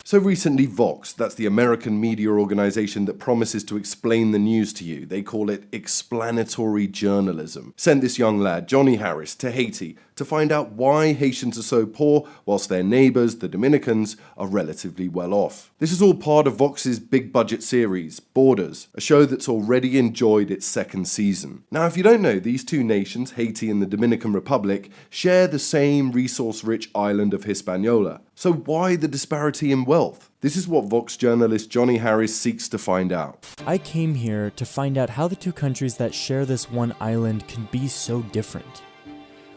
So recently Vox, that's the American media organization that promises to explain the news to you, they call it explanatory journalism, sent this young lad, Johnny Harris, to Haiti to find out why Haitians are so poor whilst their neighbours, the Dominicans, are relatively well off. This is all part of Vox's big budget series, Borders, a show that's already enjoyed its second season. Now, if you don't know, these two nations, Haiti and the Dominican Republic, share the same resource-rich island of Hispaniola. So why the disparity in wealth? This is what Vox journalist Johnny Harris seeks to find out. I came here to find out how the two countries that share this one island can be so different.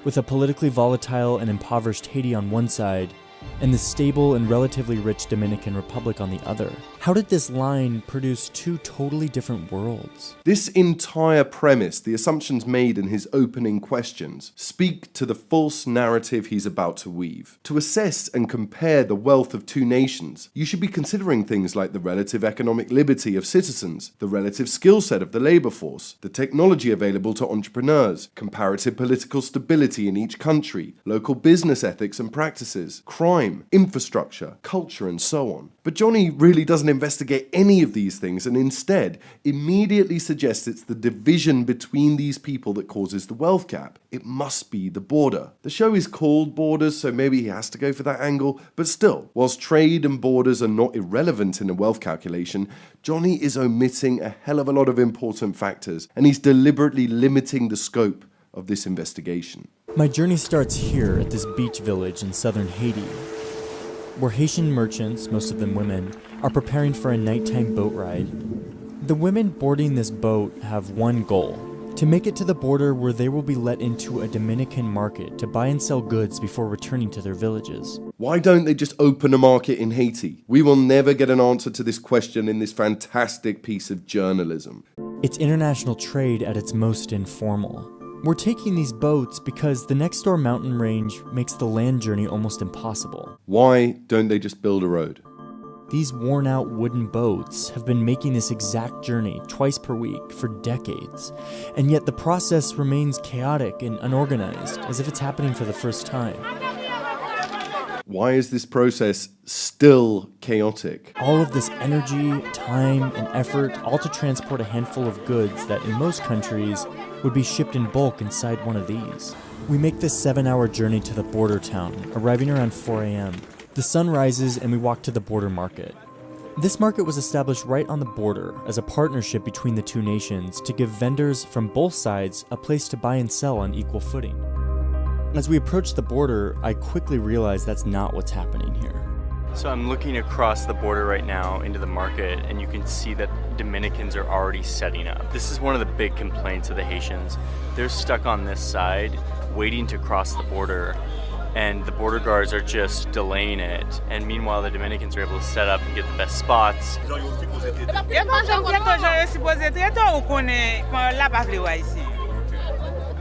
With a politically volatile and impoverished Haiti on one side, and the stable and relatively rich Dominican Republic on the other. How did this line produce two totally different worlds? This entire premise, the assumptions made in his opening questions, speak to the false narrative he's about to weave. To assess and compare the wealth of two nations, you should be considering things like the relative economic liberty of citizens, the relative skill set of the labor force, the technology available to entrepreneurs, comparative political stability in each country, local business ethics and practices, crime, infrastructure, culture, and so on. But Johnny really doesn't investigate any of these things and instead immediately suggests it's the division between these people that causes the wealth gap. It must be the border. The show is called Borders, so maybe he has to go for that angle, but still, whilst trade and borders are not irrelevant in a wealth calculation, Johnny is omitting a hell of a lot of important factors, and he's deliberately limiting the scope of this investigation. My journey starts here at this beach village in southern Haiti, where Haitian merchants, most of them women, are preparing for a nighttime boat ride. The women boarding this boat have one goal: to make it to the border where they will be let into a Dominican market to buy and sell goods before returning to their villages. Why don't they just open a market in Haiti? We will never get an answer to this question in this fantastic piece of journalism. It's international trade at its most informal. We're taking these boats because the next door mountain range makes the land journey almost impossible. Why don't they just build a road? These worn-out wooden boats have been making this exact journey twice per week for decades, and yet the process remains chaotic and unorganized, as if it's happening for the first time. Why is this process still chaotic? All of this energy, time, and effort, all to transport a handful of goods that in most countries would be shipped in bulk inside one of these. We make this 7-hour journey to the border town, arriving around 4 a.m. The sun rises and we walk to the border market. This market was established right on the border as a partnership between the two nations to give vendors from both sides a place to buy and sell on equal footing. As we approach the border, I quickly realize that's not what's happening here. So I'm looking across the border right now into the market, and you can see that Dominicans are already setting up. This is one of the big complaints of the Haitians. They're stuck on this side, waiting to cross the border, and the border guards are just delaying it. And meanwhile, the Dominicans are able to set up and get the best spots.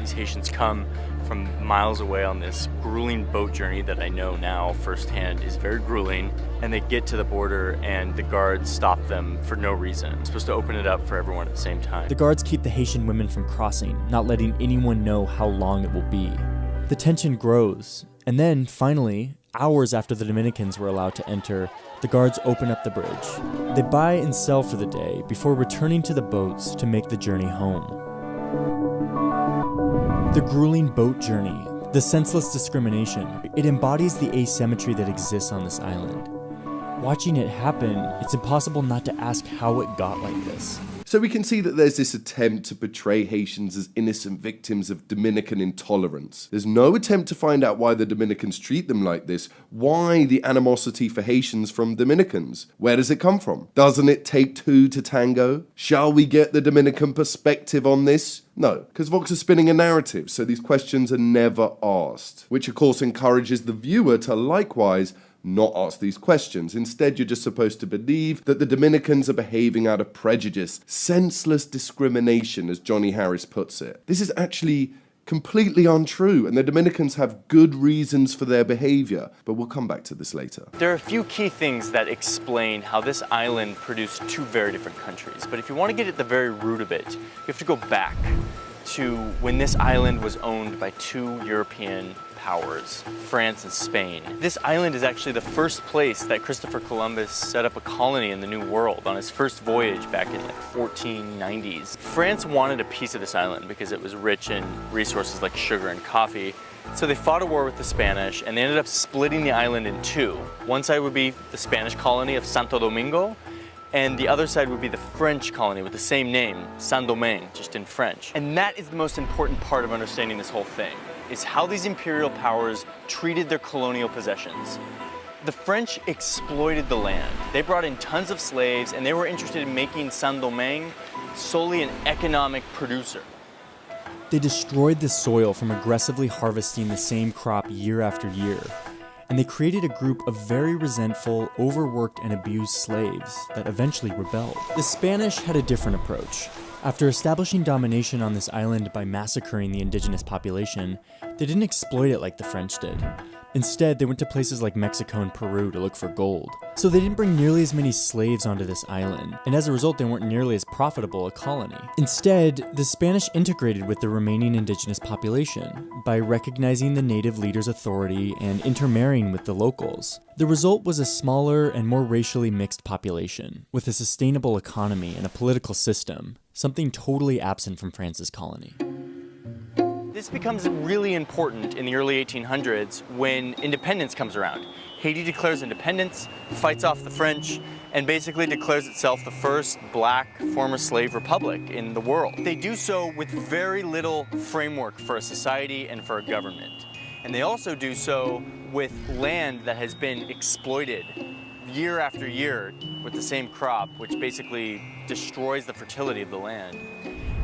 These Haitians come from miles away on this grueling boat journey that I know now firsthand is very grueling, and they get to the border and the guards stop them for no reason. It's supposed to open it up for everyone at the same time. The guards keep the Haitian women from crossing, not letting anyone know how long it will be. The tension grows, and then, finally, hours after the Dominicans were allowed to enter, the guards open up the bridge. They buy and sell for the day before returning to the boats to make the journey home. The grueling boat journey, the senseless discrimination, it embodies the asymmetry that exists on this island. Watching it happen, it's impossible not to ask how it got like this. So we can see that there's this attempt to portray Haitians as innocent victims of Dominican intolerance. There's no attempt to find out why the Dominicans treat them like this. Why the animosity for Haitians from Dominicans? Where does it come from? Doesn't it take two to tango? Shall we get the Dominican perspective on this? No, because Vox is spinning a narrative, so these questions are never asked, which of course encourages the viewer to likewise not ask these questions. Instead, you're just supposed to believe that the Dominicans are behaving out of prejudice, senseless discrimination, as Johnny Harris puts it. This is actually completely untrue, and the Dominicans have good reasons for their behavior, but we'll come back to this later. There are a few key things that explain how this island produced two very different countries, but if you want to get at the very root of it, you have to go back to when this island was owned by two European powers, France and Spain. This island is actually the first place that Christopher Columbus set up a colony in the New World on his first voyage back in like 1490s. France wanted a piece of this island because it was rich in resources like sugar and coffee. So they fought a war with the Spanish and they ended up splitting the island in two. One side would be the Spanish colony of Santo Domingo, and the other side would be the French colony with the same name, Saint-Domingue, just in French. And that is the most important part of understanding this whole thing, is how these imperial powers treated their colonial possessions. The French exploited the land. They brought in tons of slaves, and they were interested in making Saint-Domingue solely an economic producer. They destroyed the soil from aggressively harvesting the same crop year after year. And they created a group of very resentful, overworked, and abused slaves that eventually rebelled. The Spanish had a different approach. After establishing domination on this island by massacring the indigenous population, they didn't exploit it like the French did. Instead, they went to places like Mexico and Peru to look for gold. So they didn't bring nearly as many slaves onto this island, and as a result, they weren't nearly as profitable a colony. Instead, the Spanish integrated with the remaining indigenous population by recognizing the native leader's authority and intermarrying with the locals. The result was a smaller and more racially mixed population, with a sustainable economy and a political system, something totally absent from France's colony. This becomes really important in the early 1800s when independence comes around. Haiti declares independence, fights off the French, and basically declares itself the first black former slave republic in the world. They do so with very little framework for a society and for a government. And they also do so with land that has been exploited year after year with the same crop, which basically destroys the fertility of the land.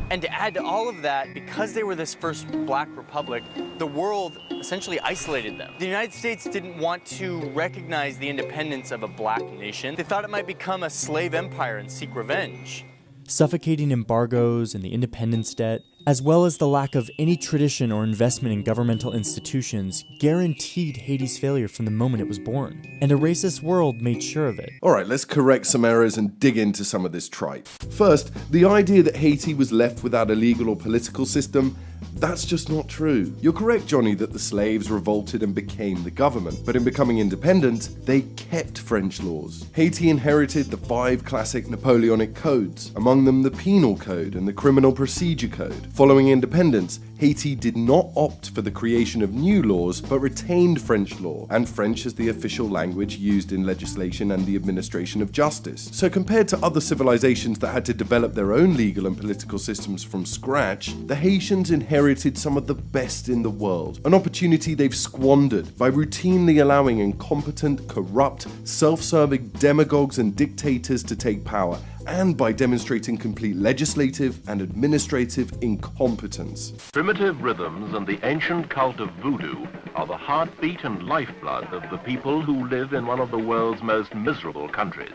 And to add to all of that, because they were this first black republic, the world essentially isolated them. The United States didn't want to recognize the independence of a black nation. They thought it might become a slave empire and seek revenge. Suffocating embargoes and the independence debt, as well as the lack of any tradition or investment in governmental institutions, guaranteed Haiti's failure from the moment it was born. And a racist world made sure of it. Alright, let's correct some errors and dig into some of this tripe. First, the idea that Haiti was left without a legal or political system, that's just not true. You're correct, Johnny, that the slaves revolted and became the government, but in becoming independent, they kept French laws. Haiti inherited the 5 classic Napoleonic codes, among them the Penal Code and the Criminal Procedure Code. Following independence, Haiti did not opt for the creation of new laws, but retained French law, and French as the official language used in legislation and the administration of justice. So compared to other civilizations that had to develop their own legal and political systems from scratch, the Haitians inherited some of the best in the world, an opportunity they've squandered by routinely allowing incompetent, corrupt, self-serving demagogues and dictators to take power, and by demonstrating complete legislative and administrative incompetence. Primitive rhythms and the ancient cult of voodoo are the heartbeat and lifeblood of the people who live in one of the world's most miserable countries.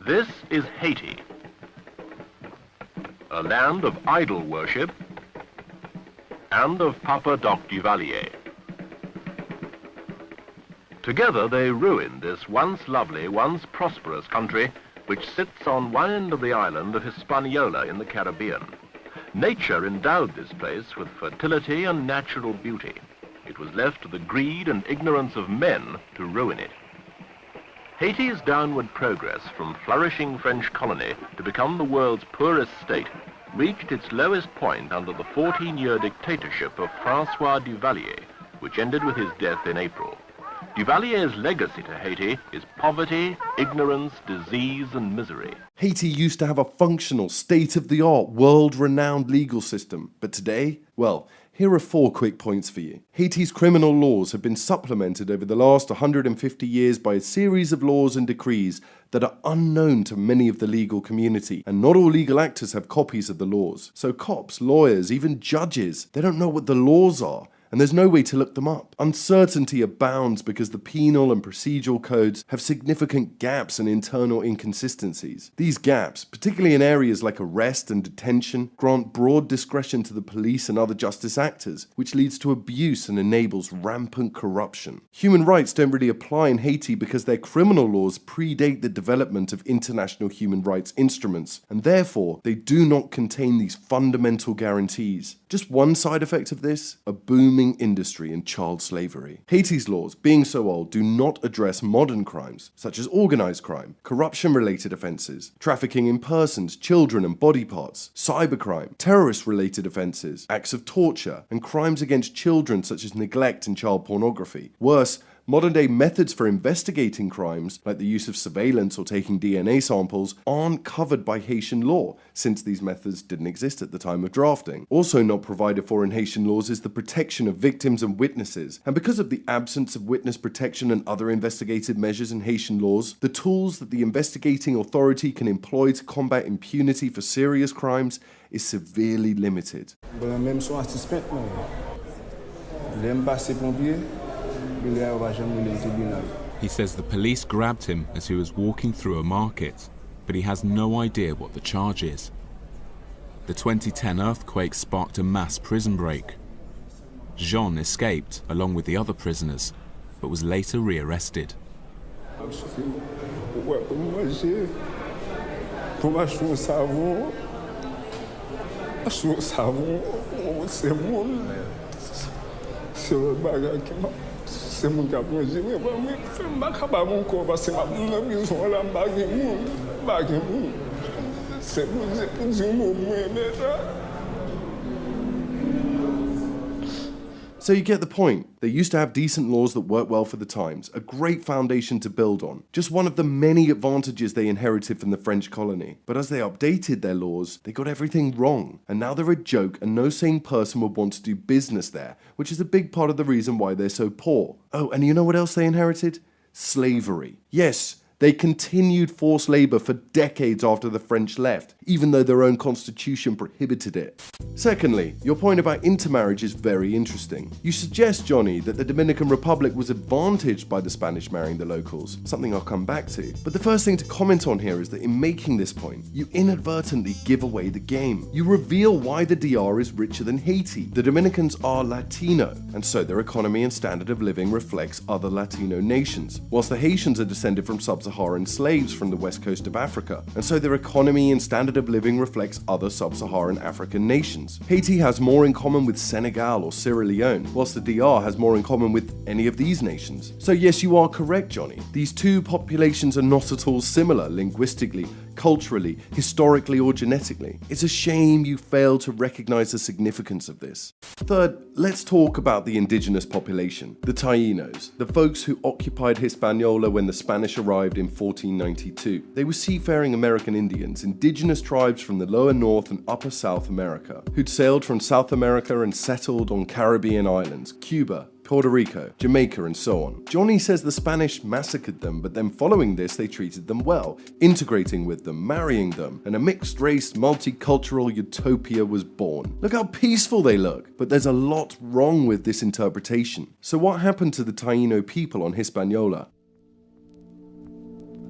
This is Haiti, a land of idol worship and of Papa Doc Duvalier. Together they ruined this once lovely, once prosperous country which sits on one end of the island of Hispaniola in the Caribbean. Nature endowed this place with fertility and natural beauty. It was left to the greed and ignorance of men to ruin it. Haiti's downward progress from flourishing French colony to become the world's poorest state reached its lowest point under the 14-year dictatorship of François Duvalier, which ended with his death in April. Duvalier's legacy to Haiti is poverty, ignorance, disease, and misery. Haiti used to have a functional, state-of-the-art, world-renowned legal system, but today, well, here are 4 quick points for you. Haiti's criminal laws have been supplemented over the last 150 years by a series of laws and decrees that are unknown to many of the legal community, and not all legal actors have copies of the laws. So cops, lawyers, even judges, they don't know what the laws are, and there's no way to look them up. Uncertainty abounds because the penal and procedural codes have significant gaps and internal inconsistencies. These gaps, particularly in areas like arrest and detention, grant broad discretion to the police and other justice actors, which leads to abuse and enables rampant corruption. Human rights don't really apply in Haiti because their criminal laws predate the development of international human rights instruments, and therefore they do not contain these fundamental guarantees. Just one side effect of this, a booming industry in child slavery. Haiti's laws, being so old, do not address modern crimes, such as organized crime, corruption-related offenses, trafficking in persons, children and body parts, cybercrime, terrorist-related offenses, acts of torture, and crimes against children such as neglect and child pornography. Worse, modern-day methods for investigating crimes, like the use of surveillance or taking DNA samples, aren't covered by Haitian law, since these methods didn't exist at the time of drafting. Also not provided for in Haitian laws is the protection of victims and witnesses, and because of the absence of witness protection and other investigative measures in Haitian laws, the tools that the investigating authority can employ to combat impunity for serious crimes is severely limited. He says the police grabbed him as he was walking through a market, but he has no idea what the charge is. The 2010 earthquake sparked a mass prison break. Jean escaped along with the other prisoners, but was later rearrested. So you get the point. They used to have decent laws that work well for the times, a great foundation to build on, just one of the many advantages they inherited from the French colony. But as they updated their laws, they got everything wrong, and now they're a joke and no sane person would want to do business there, which is a big part of the reason why they're so poor. Oh, and you know what else they inherited? Slavery. Yes, they continued forced labor for decades after the French left, even though their own constitution prohibited it. Secondly, your point about intermarriage is very interesting. You suggest, Johnny, that the Dominican Republic was advantaged by the Spanish marrying the locals, something I'll come back to. But the first thing to comment on here is that in making this point, you inadvertently give away the game. You reveal why the DR is richer than Haiti. The Dominicans are Latino, and so their economy and standard of living reflects other Latino nations, whilst the Haitians are descended from sub-Saharan slaves from the west coast of Africa, and so their economy and standard of living reflects other sub-Saharan African nations. Haiti has more in common with Senegal or Sierra Leone, whilst the DR has more in common with any of these nations. So yes, you are correct, Johnny. These two populations are not at all similar linguistically, culturally, historically, or genetically. It's a shame you fail to recognize the significance of this. Third, let's talk about the indigenous population, the Taínos, the folks who occupied Hispaniola when the Spanish arrived in 1492. They were seafaring American Indians, indigenous tribes from the lower North and upper South America, who'd sailed from South America and settled on Caribbean islands, Cuba, Puerto Rico, Jamaica, and so on. Johnny says the Spanish massacred them, but then following this they treated them well, integrating with them, marrying them, and a mixed-race, multicultural utopia was born. Look how peaceful they look, but there's a lot wrong with this interpretation. So what happened to the Taíno people on Hispaniola?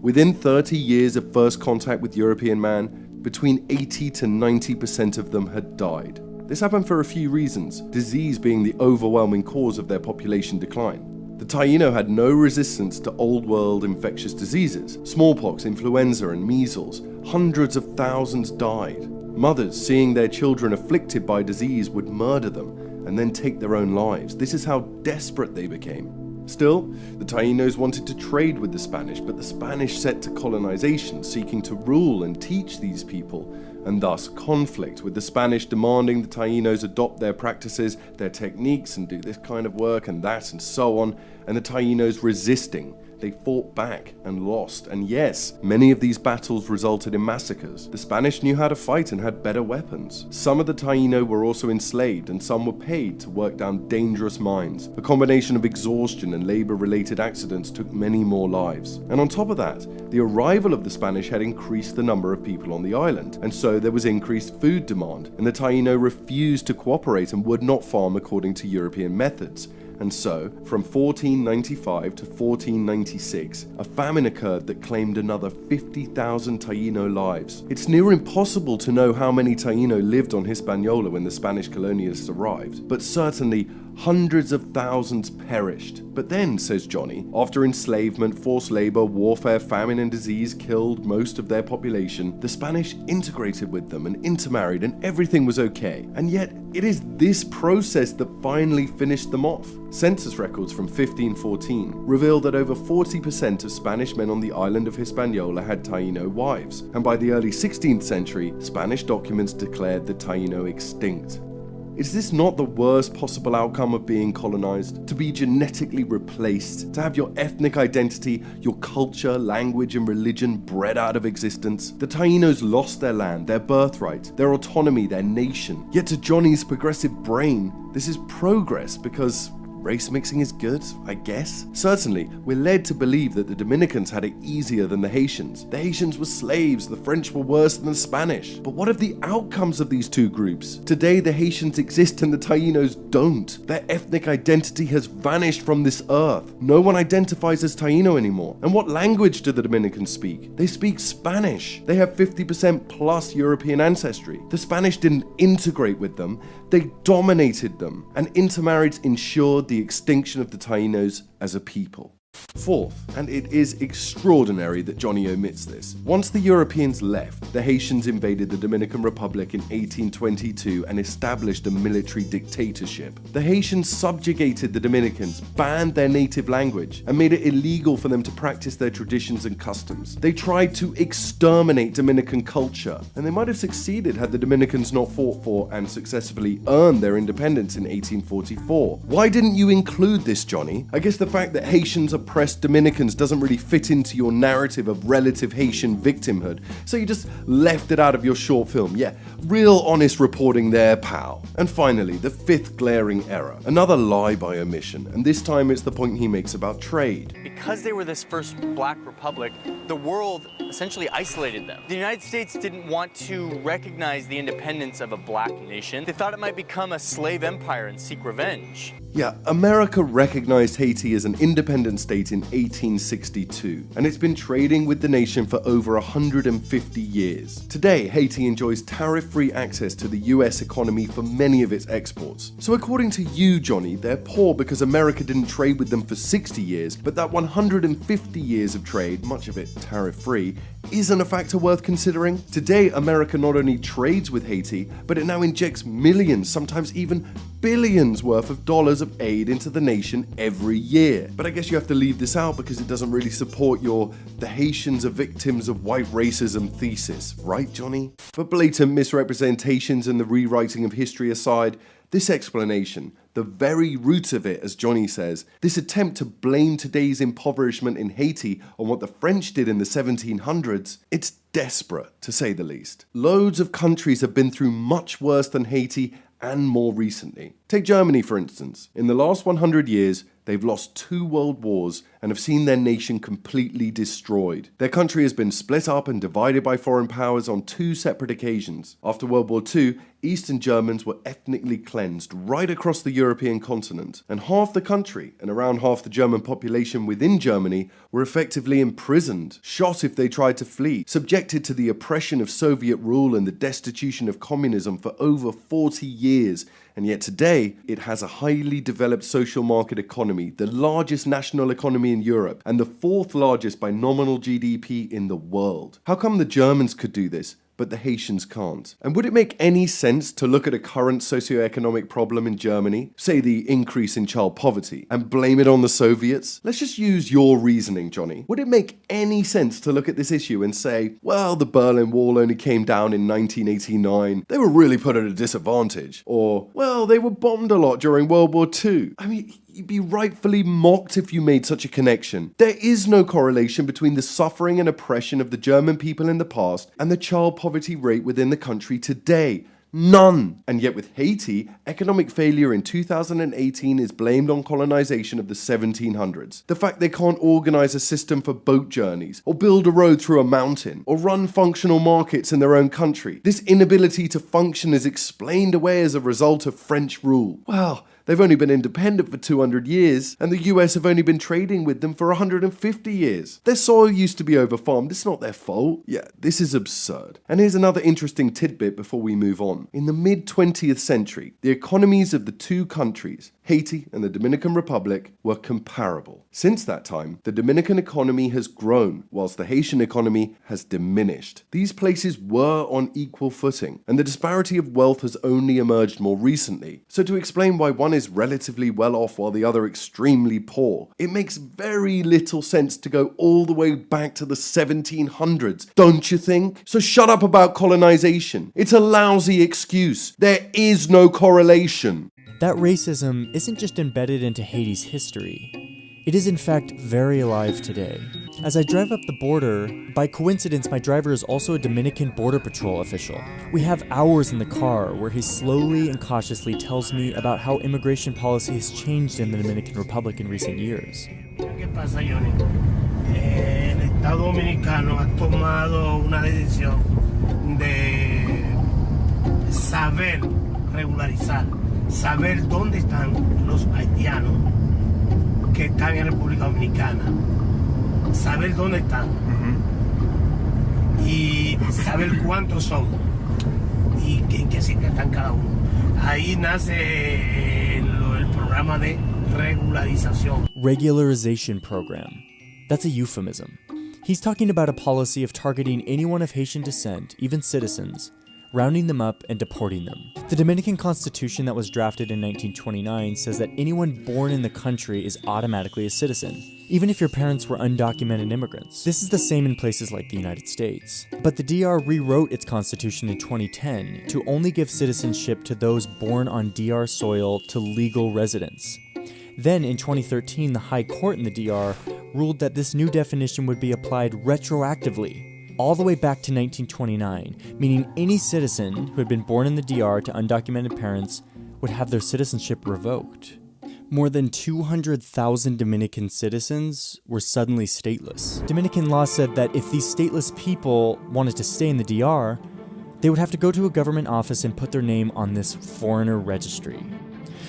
Within 30 years of first contact with European man, between 80 to 90% of them had died. This happened for a few reasons, disease being the overwhelming cause of their population decline. The Taíno had no resistance to old world infectious diseases, smallpox, influenza, and measles. Hundreds of thousands died. Mothers, seeing their children afflicted by disease, would murder them and then take their own lives. This is how desperate they became. Still, the Taínos wanted to trade with the Spanish, but the Spanish set to colonization, seeking to rule and teach these people, and thus conflict, with the Spanish demanding the Taínos adopt their practices, their techniques, and do this kind of work and that and so on, and the Taínos resisting. they fought back and lost. And yes, many of these battles resulted in massacres. The Spanish knew how to fight and had better weapons. Some of the Taíno were also enslaved, and some were paid to work down dangerous mines. A combination of exhaustion and labor-related accidents took many more lives. And on top of that, the arrival of the Spanish had increased the number of people on the island, and so there was increased food demand, and the Taíno refused to cooperate and would not farm according to European methods. And so, from 1495 to 1496, a famine occurred that claimed another 50,000 Taíno lives. It's near impossible to know how many Taíno lived on Hispaniola when the Spanish colonialists arrived, but certainly hundreds of thousands perished. But then, says Johnny, after enslavement, forced labor, warfare, famine and disease killed most of their population, the Spanish integrated with them and intermarried, and everything was okay. And yet, it is this process that finally finished them off. Census records from 1514 reveal that over 40% of Spanish men on the island of Hispaniola had Taíno wives, and by the early 16th century, Spanish documents declared the Taíno extinct. Is this not the worst possible outcome of being colonized? To be genetically replaced, to have your ethnic identity, your culture, language and religion bred out of existence? The Taínos lost their land, their birthright, their autonomy, their nation. Yet to Johnny's progressive brain, this is progress because race mixing is good, I guess? Certainly, we're led to believe that the Dominicans had it easier than the Haitians. The Haitians were slaves, the French were worse than the Spanish. But what of the outcomes of these two groups? Today, the Haitians exist and the Taínos don't. Their ethnic identity has vanished from this earth. No one identifies as Taíno anymore. And what language do the Dominicans speak? They speak Spanish. They have 50% plus European ancestry. The Spanish didn't integrate with them, they dominated them, and intermarriage ensured the extinction of the Taínos as a people. Fourth, and it is extraordinary that Johnny omits this, once the Europeans left, the Haitians invaded the Dominican Republic in 1822 and established a military dictatorship. The Haitians subjugated the Dominicans, banned their native language, and made it illegal for them to practice their traditions and customs. They tried to exterminate Dominican culture, and they might have succeeded had the Dominicans not fought for and successfully earned their independence in 1844. Why didn't you include this, Johnny? I guess the fact that Haitians oppressed Dominicans doesn't really fit into your narrative of relative Haitian victimhood, so you just left it out of your short film. Yeah, real honest reporting there, pal. And finally, the fifth glaring error, another lie by omission, and this time it's the point he makes about trade. Because they were this first black republic, the world essentially isolated them. The United States didn't want to recognize the independence of a black nation. They thought it might become a slave empire and seek revenge. Yeah, America recognized Haiti as an independent state in 1862, and it's been trading with the nation for over 150 years. Today, Haiti enjoys tariff-free access to the US economy for many of its exports. So according to you, Johnny, they're poor because America didn't trade with them for 60 years, but that 150 years of trade, much of it tariff-free, isn't a factor worth considering. Today, America not only trades with Haiti, but it now injects millions, sometimes even billions worth of dollars of aid into the nation every year. But I guess you have to leave this out because it doesn't really support your "the Haitians are victims of white racism" thesis, right, Johnny? But blatant misrepresentations and the rewriting of history aside, this explanation, the very root of it, as Johnny says, this attempt to blame today's impoverishment in Haiti on what the French did in the 1700s, it's desperate, to say the least. Loads of countries have been through much worse than Haiti, and more recently. Take Germany, for instance. In the last 100 years, they've lost 2 world wars and have seen their nation completely destroyed. Their country has been split up and divided by foreign powers on 2 separate occasions. After World War II, Eastern Germans were ethnically cleansed right across the European continent, and half the country and around half the German population within Germany were effectively imprisoned, shot if they tried to flee, subjected to the oppression of Soviet rule and the destitution of communism for over 40 years. And yet today, it has a highly developed social market economy, the largest national economy in Europe, and the 4th largest by nominal GDP in the world. How come the Germans could do this, but the Haitians can't? And would it make any sense to look at a current socioeconomic problem in Germany, say the increase in child poverty, and blame it on the Soviets? Let's just use your reasoning, Johnny. Would it make any sense to look at this issue and say, well, the Berlin Wall only came down in 1989, they were really put at a disadvantage? Or, well, they were bombed a lot during World War II. I mean, You'd be rightfully mocked if you made such a connection. There is no correlation between the suffering and oppression of the German people in the past and the child poverty rate within the country today. None. And yet with Haiti, economic failure in 2018 is blamed on colonization of the 1700s. The fact they can't organize a system for boat journeys, or build a road through a mountain, or run functional markets in their own country. This inability to function is explained away as a result of French rule. Well, they've only been independent for 200 years, and the US have only been trading with them for 150 years. Their soil used to be overfarmed, it's not their fault. Yeah, this is absurd. And here's another interesting tidbit before we move on. In the mid-20th century, the economies of the two countries, Haiti and the Dominican Republic, were comparable. Since that time, the Dominican economy has grown, whilst the Haitian economy has diminished. These places were on equal footing, and the disparity of wealth has only emerged more recently. So to explain why one is relatively well off while the other extremely poor, it makes very little sense to go all the way back to the 1700s, don't you think? So shut up about colonization. It's a lousy excuse. There is no correlation. That racism isn't just embedded into Haiti's history. It is in fact very alive today. As I drive up the border, by coincidence my driver is also a Dominican Border Patrol official. We have hours in the car where he slowly and cautiously tells me about how immigration policy has changed in the Dominican Republic in recent years. ¿Qué pasa, Johnny? El Estado Dominicano ha tomado una decisión de saber regularizar, saber dónde están los haitianos que están en República Dominicana, saber dónde están y saber cuántos son y en qué sitio están cada uno. Ahí nace el programa de regularización. Regularization program. That's a euphemism. He's talking about a policy of targeting anyone of Haitian descent, even citizens, rounding them up and deporting them. The Dominican Constitution that was drafted in 1929 says that anyone born in the country is automatically a citizen, even if your parents were undocumented immigrants. This is the same in places like the United States. But the DR rewrote its constitution in 2010 to only give citizenship to those born on DR soil to legal residents. Then in 2013, the High Court in the DR ruled that this new definition would be applied retroactively, all the way back to 1929, meaning any citizen who had been born in the DR to undocumented parents would have their citizenship revoked. More than 200,000 Dominican citizens were suddenly stateless. Dominican law said that if these stateless people wanted to stay in the DR, they would have to go to a government office and put their name on this foreigner registry.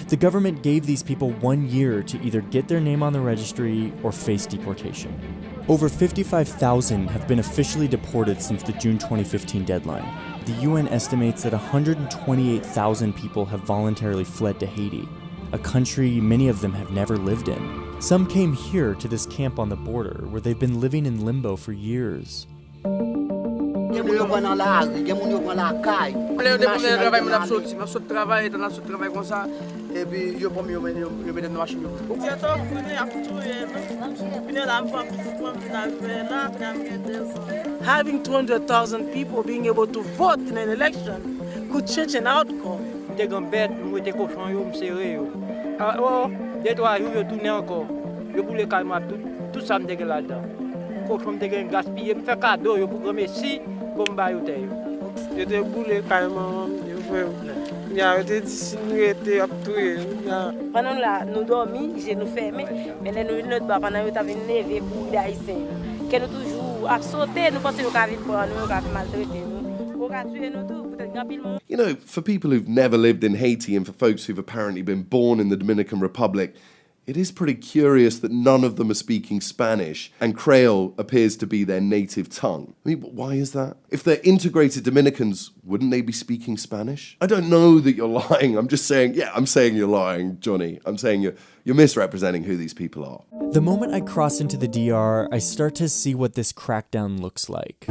The government gave these people 1 year to either get their name on the registry or face deportation. Over 55,000 have been officially deported since the June 2015 deadline. The UN estimates that 128,000 people have voluntarily fled to Haiti, a country many of them have never lived in. Some came here to this camp on the border, where they've been living in limbo for years. Having 200,000 people being able to vote in an election could change an outcome. Pendant là, nous dormons, j'ai nous fermés, mais là nous notre bas pendant nous avons levé pour les Haïtiens. Que nous toujours à sauter, nous pensons qu'on vivre pour nous, qu'on maltraiter nous, qu'on tuer nous tout, peut-être grand pile monde. You know, for people who've never lived in Haiti and for folks who've apparently been born in the Dominican Republic, it is pretty curious that none of them are speaking Spanish, and Creole appears to be their native tongue. I mean, why is that? If they're integrated Dominicans, wouldn't they be speaking Spanish? I don't know that you're lying. I'm just saying, yeah, I'm saying you're lying, Johnny. I'm saying you're misrepresenting who these people are. The moment I cross into the DR, I start to see what this crackdown looks like.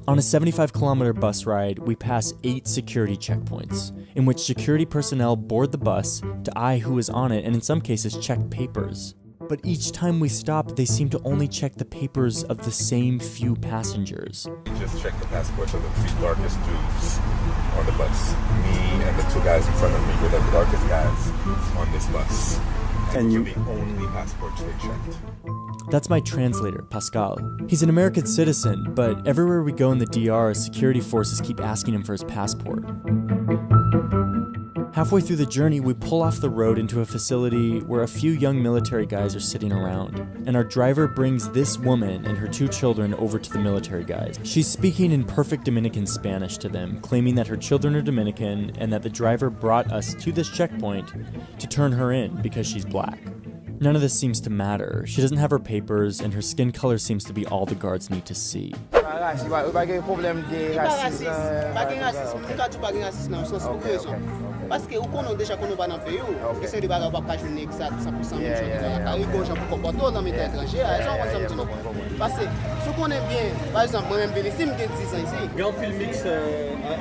On a 75-kilometer bus ride, we pass 8 security checkpoints, in which security personnel board the bus to eye who is on it and in some cases check papers. But each time we stop, they seem to only check the papers of the same few passengers. Just check the passports of the 3 darkest dudes on the bus. Me and the 2 guys in front of me were the darkest guys on this bus. And you the only passports they checked. That's my translator, Pascal. He's an American citizen, but everywhere we go in the DR, security forces keep asking him for his passport. Halfway through the journey, we pull off the road into a facility where a few young military guys are sitting around, and our driver brings this woman and her 2 children over to the military guys. She's speaking in perfect Dominican Spanish to them, claiming that her children are Dominican and that the driver brought us to this checkpoint to turn her in because she's black. None of this seems to matter. She doesn't have her papers, and her skin color seems to be all the guards need to see. Parce que ou konon déjà konon pas dans pays ou essayer de bagarre pas jouer exact 100% même chose là il gauche pour comporter dans mes étrangers ils ont comme ça parce que ce qu'on aime bien par exemple moi même Bénédicte j'ai 10 ans ici il y a un pile mix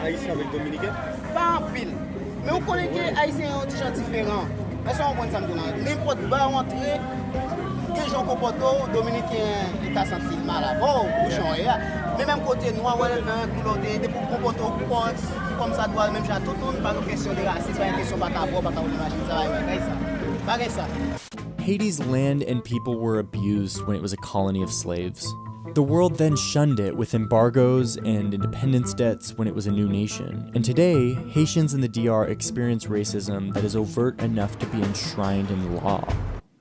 haïtien avec dominicain pas un pile mais on connaît que haïtien ont des gens différents est-ce qu'on comprend ça n'importe va rentrer des gens comportent dominicain il t'a senti mal avant ou bouchon mais même côté noir ouais le couleur des pour comporter comme ça doit même j'ai tout le monde pas une question de racisme pas une question pas d'abord pas d'imaginer ça pas ça. Haiti's land and people were abused when it was a colony of slaves. The world then shunned it with embargoes and independence debts when it was a new nation. And today, Haitians in the DR experience racism that is overt enough to be enshrined in law.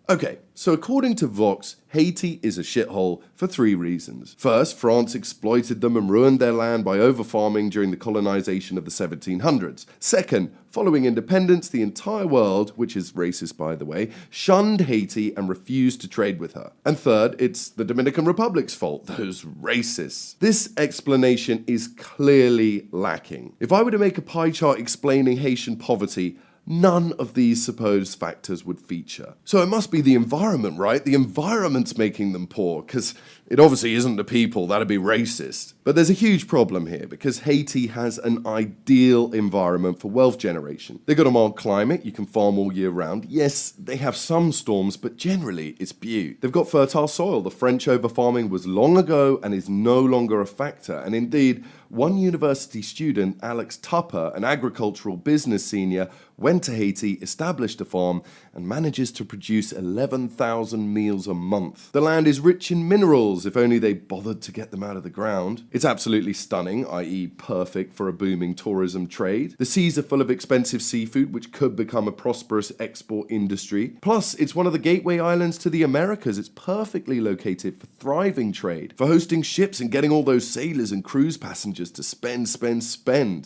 Okay, so according to Vox, Haiti is a shithole for 3 reasons. First, France exploited them and ruined their land by overfarming during the colonization of the 1700s. Second, following independence, the entire world, which is racist by the way, shunned Haiti and refused to trade with her. And third, it's the Dominican Republic's fault, those racists. This explanation is clearly lacking. If I were to make a pie chart explaining Haitian poverty, none of these supposed factors would feature. So it must be the environment, right? The environment's making them poor, because it obviously isn't the people, that'd be racist. But there's a huge problem here, because Haiti has an ideal environment for wealth generation. They've got a mild climate, you can farm all year round. Yes, they have some storms, but generally it's beaut. They've got fertile soil. The French overfarming was long ago and is no longer a factor. And indeed, one university student, Alex Tupper, an agricultural business senior, went to Haiti, established a farm, and manages to produce 11,000 meals a month. The land is rich in minerals, if only they bothered to get them out of the ground. It's absolutely stunning, i.e. perfect for a booming tourism trade. The seas are full of expensive seafood, which could become a prosperous export industry. Plus, it's one of the gateway islands to the Americas. It's perfectly located for thriving trade, for hosting ships and getting all those sailors and cruise passengers to spend.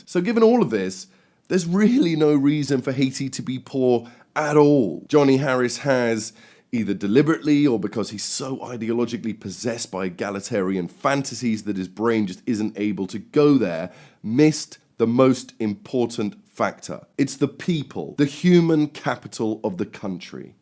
So given all of this, there's really no reason for Haiti to be poor at all. Johnny Harris has, either deliberately or because he's so ideologically possessed by egalitarian fantasies that his brain just isn't able to go there, missed the most important factor. It's the people, the human capital of the country.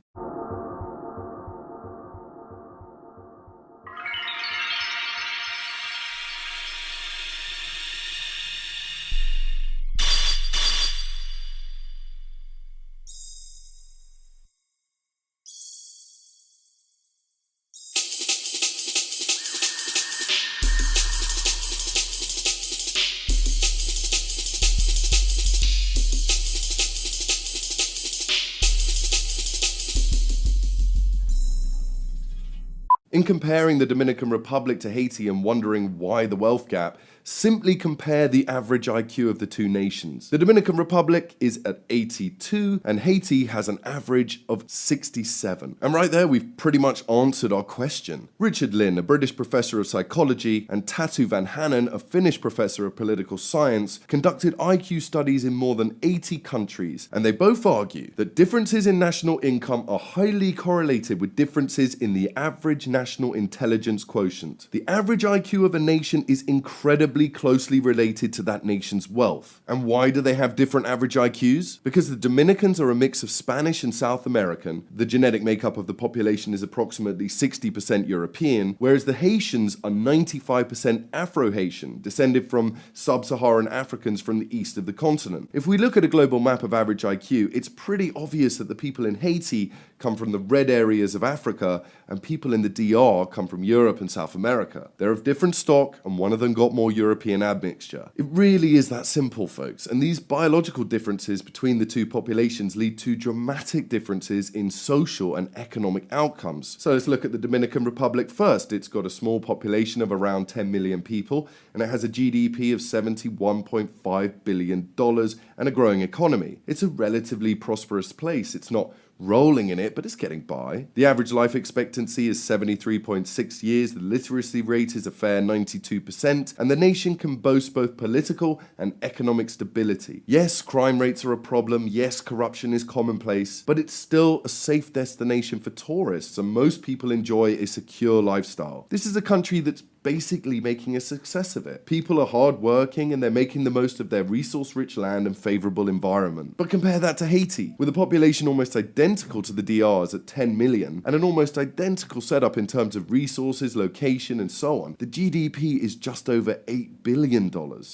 In comparing the Dominican Republic to Haiti and wondering why the wealth gap, simply compare the average IQ of the 2 nations. The Dominican Republic is at 82 and Haiti has an average of 67. And right there we've pretty much answered our question. Richard Lynn, a British professor of psychology, and Tatu Van Hanen, a Finnish professor of political science, conducted IQ studies in more than 80 countries, and they both argue that differences in national income are highly correlated with differences in the average national intelligence quotient. The average IQ of a nation is incredibly closely related to that nation's wealth. And why do they have different average IQs? Because the Dominicans are a mix of Spanish and South American. The genetic makeup of the population is approximately 60% European, whereas the Haitians are 95% Afro-Haitian, descended from sub-Saharan Africans from the east of the continent. If we look at a global map of average IQ, it's pretty obvious that the people in Haiti come from the red areas of Africa, and people in the DR come from Europe and South America. They're of different stock, and one of them got more European admixture. It really is that simple, folks, and these biological differences between the two populations lead to dramatic differences in social and economic outcomes. So let's look at the Dominican Republic first. It's got a small population of around 10 million people, and it has a GDP of $71.5 billion and a growing economy. It's a relatively prosperous place. It's not rolling in it, but it's getting by. The average life expectancy is 73.6 years, the literacy rate is a fair 92%, and the nation can boast both political and economic stability. Yes, crime rates are a problem, yes, corruption is commonplace, but it's still a safe destination for tourists, and most people enjoy a secure lifestyle. This is a country that's basically making a success of it. People are hard-working and they're making the most of their resource-rich land and favorable environment. But compare that to Haiti, with a population almost identical to the DR's at 10 million and an almost identical setup in terms of resources, location, and so on. The GDP is just over $8 billion.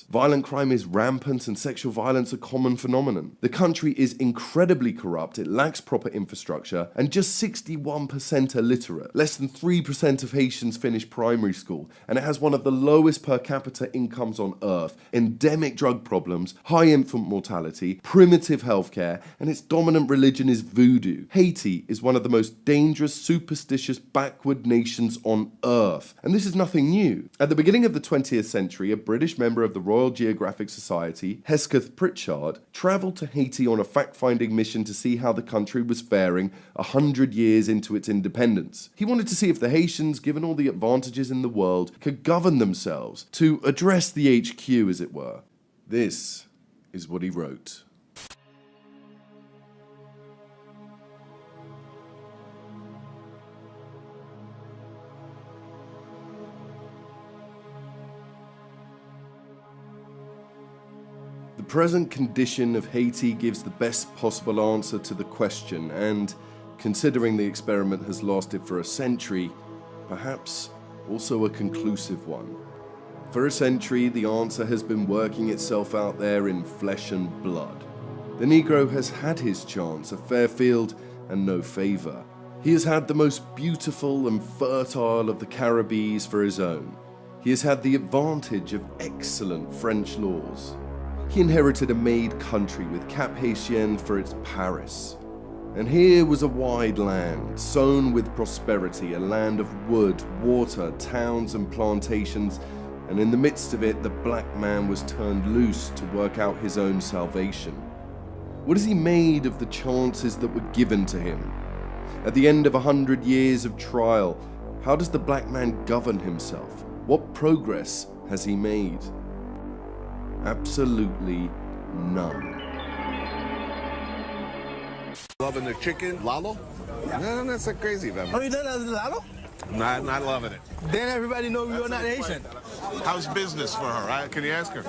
Violent crime is rampant and sexual violence a common phenomenon. The country is incredibly corrupt, it lacks proper infrastructure, and just 61% are literate. Less than 3% of Haitians finish primary school, and it has one of the lowest per capita incomes on earth, endemic drug problems, high infant mortality, primitive healthcare, and its dominant religion is voodoo. Haiti is one of the most dangerous, superstitious, backward nations on earth, and this is nothing new. At the beginning of the 20th century, a British member of the Royal Geographic Society, Hesketh Pritchard, travelled to Haiti on a fact-finding mission to see how the country was faring 100 years into its independence. He wanted to see if the Haitians, given all the advantages in the world, could govern themselves, to address the HQ, as it were. This is what he wrote. The present condition of Haiti gives the best possible answer to the question, and considering the experiment has lasted for a century, perhaps also a conclusive one. For a century, the answer has been working itself out there in flesh and blood. The Negro has had his chance, a fair field and no favor. He has had the most beautiful and fertile of the Caribbees for his own. He has had the advantage of excellent French laws. He inherited a made country with Cap Haitien for its Paris. And here was a wide land, sown with prosperity, a land of wood, water, towns and plantations, and in the midst of it, the black man was turned loose to work out his own salvation. What has he made of the chances that were given to him? At the end of 100 years of trial, how does the black man govern himself? What progress has he made? Absolutely none. Loving the chicken. Lalo? No, that's so crazy, man. Oh, you done as Lalo? Not loving it. Then everybody know you're not Haitian. How's business for her, right? Can you ask her?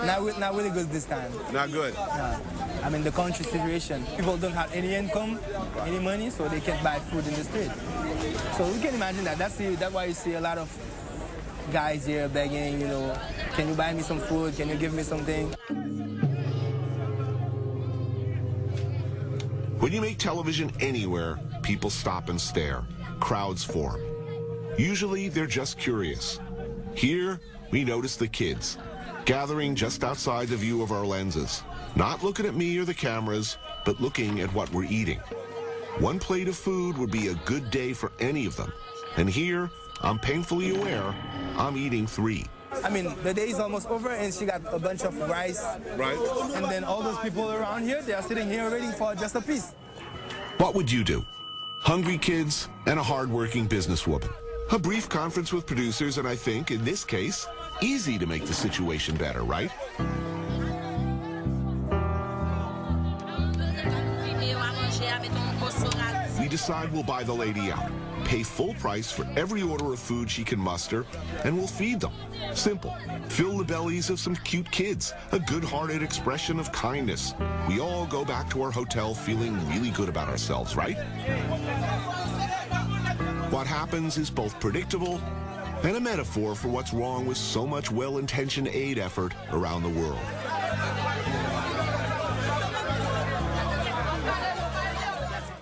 Not really good this time. Not good. I mean, the country situation. People don't have any income, any money, so they can't buy food in the street. So we can imagine that. That's why you see a lot of guys here begging, can you buy me some food? Can you give me something? When you make television anywhere, people stop and stare. Crowds form. Usually, they're just curious. Here, we notice the kids, gathering just outside the view of our lenses. Not looking at me or the cameras, but looking at what we're eating. One plate of food would be a good day for any of them. And here, I'm painfully aware, I'm eating 3. I mean, the day is almost over and she got a bunch of rice. Right. And then all those people around here, they are sitting here waiting for just a piece. What would you do? Hungry kids and a hard-working businesswoman. A brief conference with producers, and I think, in this case, easy to make the situation better, right? We decide we'll buy the lady out, pay full price for every order of food she can muster, and we'll feed them. Simple. Fill the bellies of some cute kids, a good-hearted expression of kindness. We all go back to our hotel feeling really good about ourselves, right? What happens is both predictable and a metaphor for what's wrong with so much well-intentioned aid effort around the world.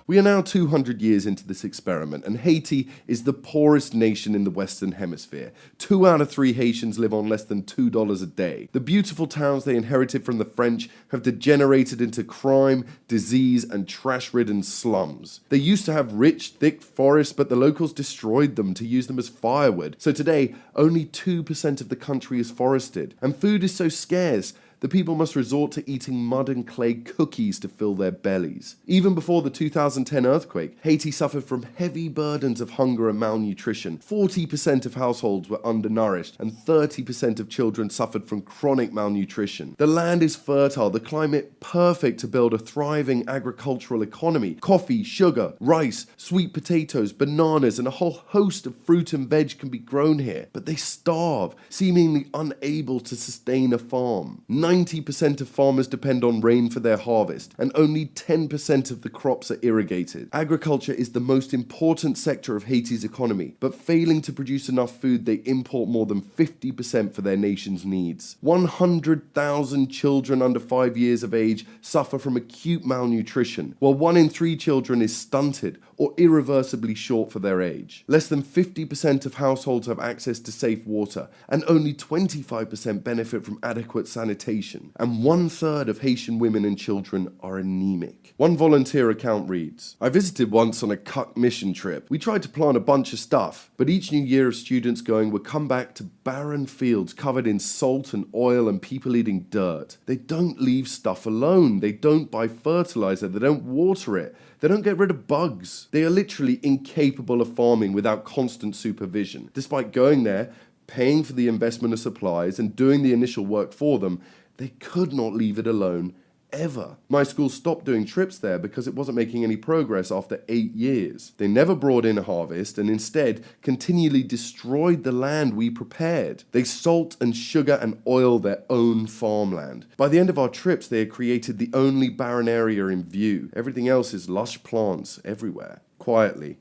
We are now 200 years into this experiment, and Haiti is the poorest nation in the Western Hemisphere. 2 out of 3 Haitians live on less than $2 a day. The beautiful towns they inherited from the French have degenerated into crime, disease, and trash-ridden slums. They used to have rich, thick forests, but the locals destroyed them to use them as firewood. So today, only 2% of the country is forested, and food is so scarce the people must resort to eating mud and clay cookies to fill their bellies. Even before the 2010 earthquake, Haiti suffered from heavy burdens of hunger and malnutrition. 40% of households were undernourished, and 30% of children suffered from chronic malnutrition. The land is fertile, the climate perfect to build a thriving agricultural economy. Coffee, sugar, rice, sweet potatoes, bananas, and a whole host of fruit and veg can be grown here. But they starve, seemingly unable to sustain a farm. 90% of farmers depend on rain for their harvest, and only 10% of the crops are irrigated. Agriculture is the most important sector of Haiti's economy, but failing to produce enough food, they import more than 50% for their nation's needs. 100,000 children under 5 years of age suffer from acute malnutrition, while 1 in 3 children is stunted or irreversibly short for their age. Less than 50% of households have access to safe water, and only 25% benefit from adequate sanitation. And 1/3 of Haitian women and children are anemic. One volunteer account reads, "I visited once on a cuck mission trip. We tried to plant a bunch of stuff, but each new year of students going would come back to barren fields covered in salt and oil and people eating dirt. They don't leave stuff alone. They don't buy fertilizer. They don't water it. They don't get rid of bugs. They are literally incapable of farming without constant supervision. Despite going there, paying for the investment of supplies and doing the initial work for them, they could not leave it alone ever. My school stopped doing trips there because it wasn't making any progress after 8 years. They never brought in a harvest and instead continually destroyed the land we prepared. They salt and sugar and oil their own farmland. By the end of our trips, they had created the only barren area in view. Everything else is lush plants everywhere." Quietly,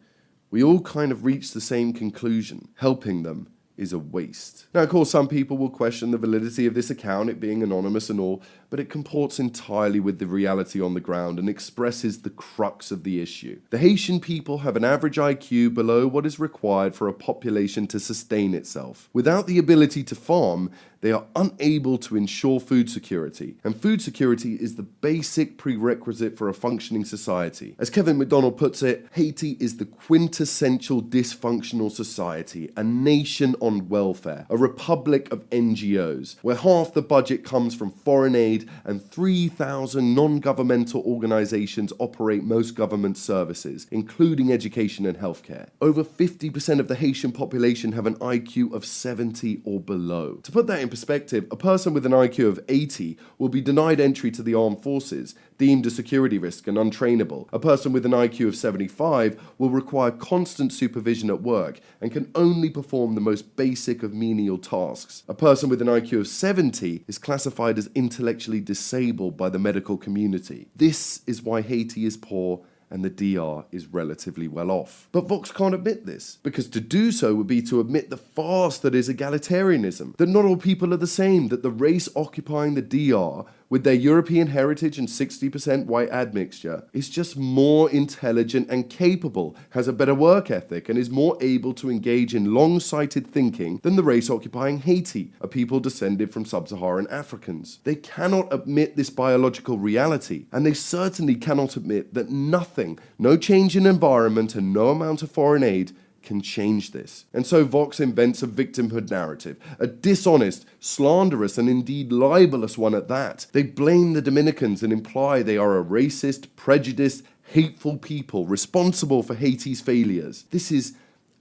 we all kind of reached the same conclusion. Helping them is a waste. Now, of course, some people will question the validity of this account, it being anonymous and all, but it comports entirely with the reality on the ground and expresses the crux of the issue. The Haitian people have an average IQ below what is required for a population to sustain itself. Without the ability to farm, they are unable to ensure food security, and food security is the basic prerequisite for a functioning society. As Kevin McDonald puts it, Haiti is the quintessential dysfunctional society, a nation on welfare, a republic of NGOs, where half the budget comes from foreign aid and 3,000 non-governmental organizations operate most government services, including education and healthcare. Over 50% of the Haitian population have an IQ of 70 or below. To put that in perspective, a person with an IQ of 80 will be denied entry to the armed forces, deemed a security risk and untrainable. A person with an IQ of 75 will require constant supervision at work and can only perform the most basic of menial tasks. A person with an IQ of 70 is classified as intellectually disabled by the medical community. This is why Haiti is poor and the DR is relatively well off. But Vox can't admit this, because to do so would be to admit the farce that is egalitarianism, that not all people are the same, that the race occupying the DR, with their European heritage and 60% white admixture, is just more intelligent and capable, has a better work ethic, and is more able to engage in long-sighted thinking than the race occupying Haiti, a people descended from sub-Saharan Africans. They cannot admit this biological reality, and they certainly cannot admit that nothing, no change in environment and no amount of foreign aid can change this. And so Vox invents a victimhood narrative, a dishonest, slanderous, and indeed libelous one at that. They blame the Dominicans and imply they are a racist, prejudiced, hateful people responsible for Haiti's failures. This is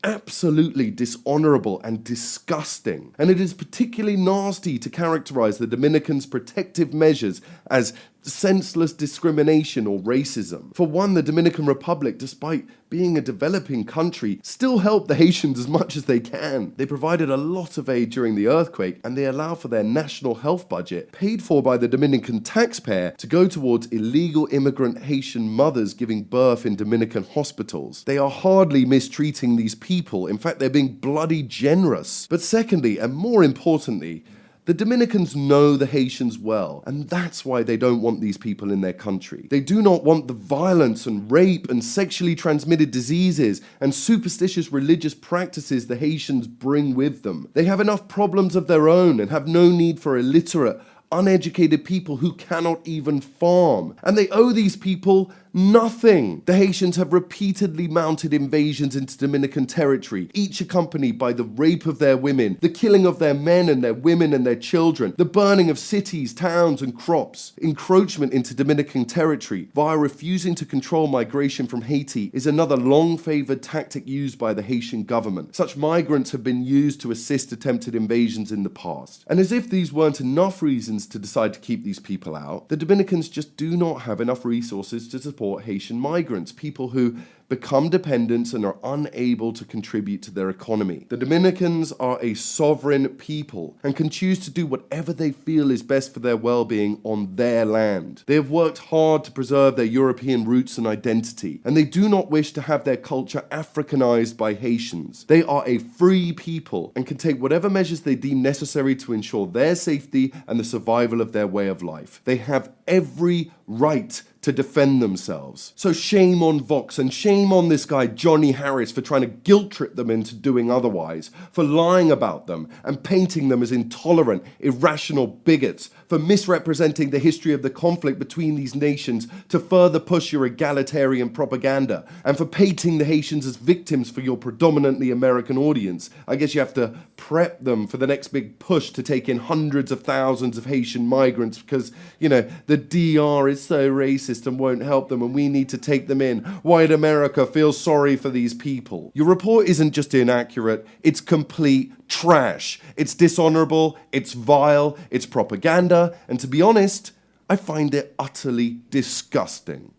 absolutely dishonorable and disgusting, and it is particularly nasty to characterize the Dominicans' protective measures as senseless discrimination or racism. For one, the Dominican Republic, despite being a developing country, still helped the Haitians as much as they can. They provided a lot of aid during the earthquake, and they allow for their national health budget, paid for by the Dominican taxpayer, to go towards illegal immigrant Haitian mothers giving birth in Dominican hospitals. They are hardly mistreating these people. In fact, they're being bloody generous. But secondly, and more importantly, The Dominicans know the Haitians well, and that's why they don't want these people in their country. They do not want the violence and rape and sexually transmitted diseases and superstitious religious practices the Haitians bring with them. They have enough problems of their own and have no need for illiterate, uneducated people who cannot even farm. And they owe these people nothing. The Haitians have repeatedly mounted invasions into Dominican territory, each accompanied by the rape of their women, the killing of their men and their women and their children, the burning of cities, towns and crops. Encroachment into Dominican territory via refusing to control migration from Haiti is another long-favored tactic used by the Haitian government. Such migrants have been used to assist attempted invasions in the past. And as if these weren't enough reasons to decide to keep these people out, the Dominicans just do not have enough resources to support Haitian migrants, people who become dependents and are unable to contribute to their economy. The Dominicans are a sovereign people and can choose to do whatever they feel is best for their well-being on their land. They have worked hard to preserve their European roots and identity, and they do not wish to have their culture Africanized by Haitians. They are a free people and can take whatever measures they deem necessary to ensure their safety and the survival of their way of life. They have every right to defend themselves. So shame on Vox and shame on this guy Johnny Harris for trying to guilt trip them into doing otherwise, for lying about them and painting them as intolerant, irrational bigots, for misrepresenting the history of the conflict between these nations to further push your egalitarian propaganda, and for painting the Haitians as victims for your predominantly American audience. I guess you have to prep them for the next big push to take in hundreds of thousands of Haitian migrants because, you know, the DR is so racist and won't help them and we need to take them in. White America feels sorry for these people. Your report isn't just inaccurate, it's complete trash. It's dishonorable, it's vile, it's propaganda, and to be honest, I find it utterly disgusting.